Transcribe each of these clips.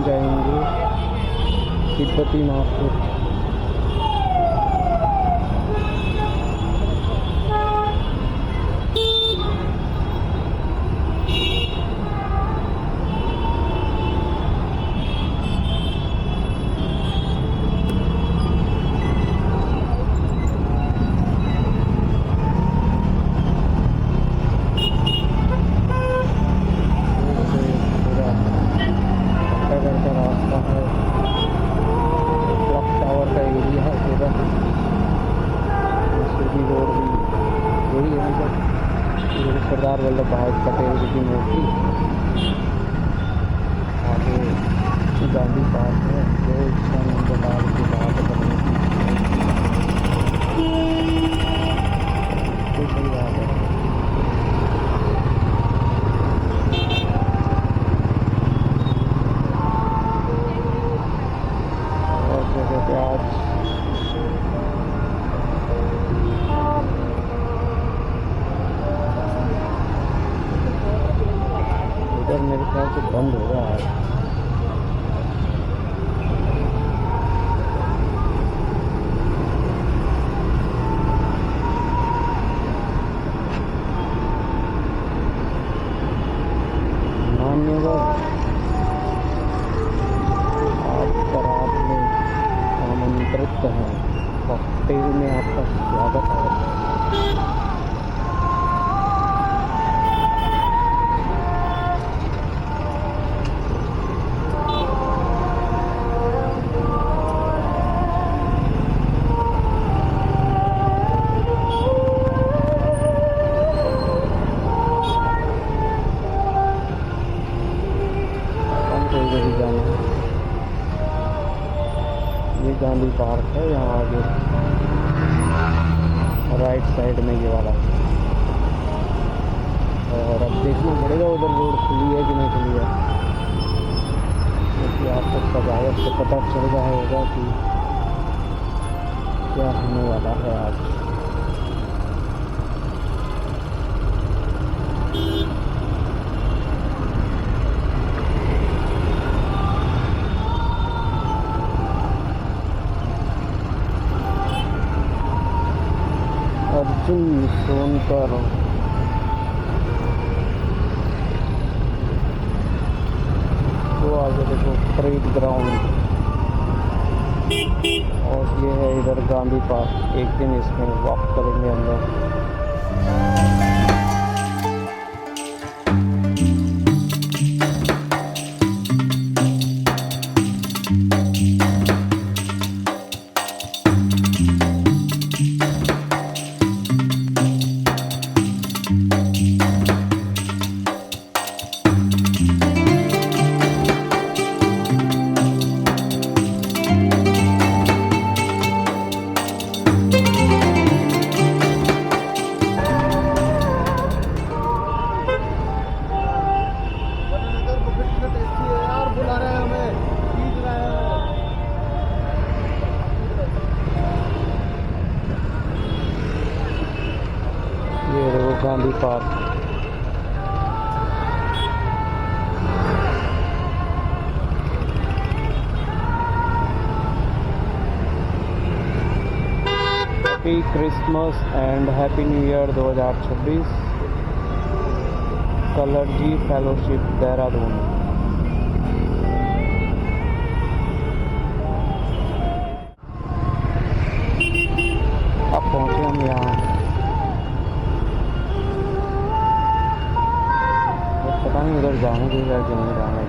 जाएंगे तिब्बती नागपुर। सरदार वल्लभ भाई पटेल जी की मूर्ति, आगे गांधी पार्क है जो नंदलाल की बात बनी तो सही बात है। और जगह पे आज मेरे ख्याल से बंद हो रहा है। मान्यवर आप बरात में आमंत्रित हैं, कॉकटेल में आपका स्वागत है। ये गांधी पार्क है, यहाँ आगे राइट साइड में ये वाला। और अब देखना पड़ेगा उधर रोड खुली है कि नहीं खुली है, क्योंकि आपको सजावट से पता चल रहा होगा कि क्या होने वाला है आज। अर्जुन सोनकर वो आगे देखो परेड ग्राउंड, और ये है इधर गांधी पार्क। एक दिन इसमें वॉक करेंगे अंदर। Gandhi park happy Christmas and happy new year 2026 कलरजी फेलोशिप देहरादून। अब पहुंचे हम यहाँ, पता नहीं उधर जाऊँगी या कि नहीं जाना है।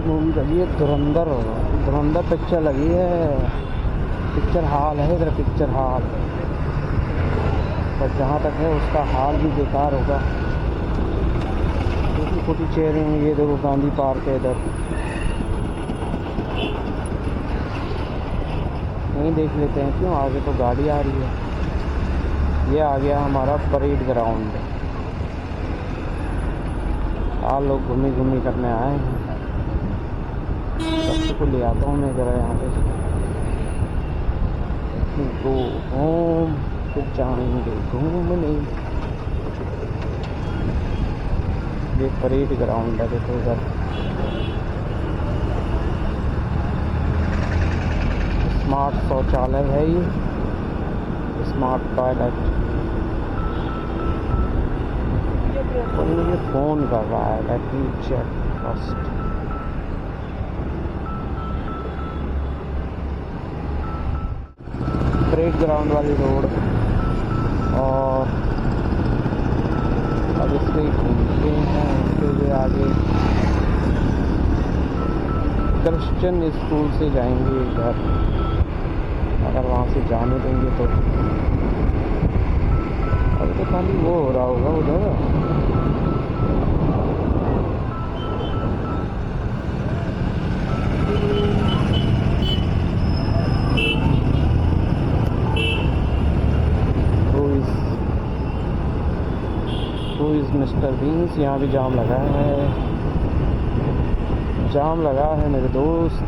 मूवी लगी है धुरंधर पिक्चर लगी है, पिक्चर हॉल है इधर, पिक्चर हॉल। पर जहाँ तक है उसका हाल भी बेकार होगा। छोटी छोटी चेयरें हैं। ये देखो गांधी पार्क है इधर, यहीं देख लेते हैं। क्यों आगे तो गाड़ी आ रही है। ये आ गया हमारा परेड ग्राउंड। लोग घूमी घूमी करने आए हैं। बच्चे को ले आता हूँ मैं ज़रा यहाँ पे। गो होम, फिर जाएंगे घूमने। ये परेड ग्राउंड है, देखो इधर स्मार्ट शौचालय है। ये स्मार्ट टॉयलेट। और मुझे फ़ोन कर रहा है, let me check first. Parade ground वाली रोड। और अब इसके घूमते हैं, उसके लिए आगे क्रिश्चियन स्कूल से जाएंगे घर, अगर वहाँ से जाने देंगे तो। अभी तो खाली वो हो रहा होगा उधर। Mister beans. यहाँ भी जाम लगा है, जाम लगा है मेरे दोस्त।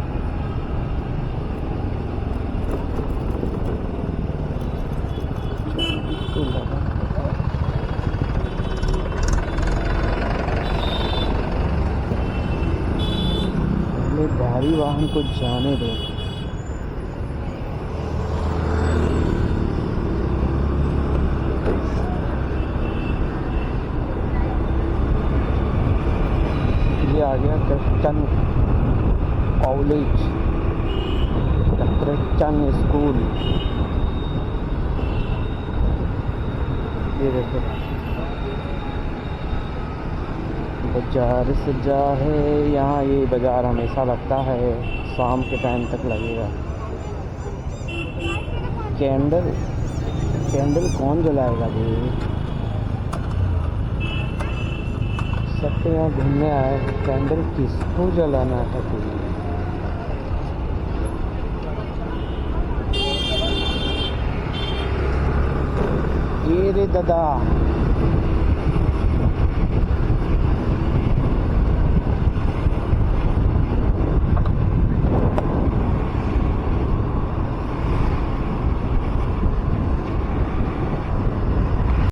पहले भारी वाहन को जाने दो। आ गया क्रिश्चियन कॉलेज, क्रिश्चियन स्कूल। ये देखो बाजार सजा है यहाँ। ये बाजार हमेशा लगता है, शाम के टाइम तक लगेगा। कैंडल, कैंडल कौन जलाएगा भाई। सब तो यहाँ घूमने आए, कैंडल किसको जलाना था कोई। ये रे दादा,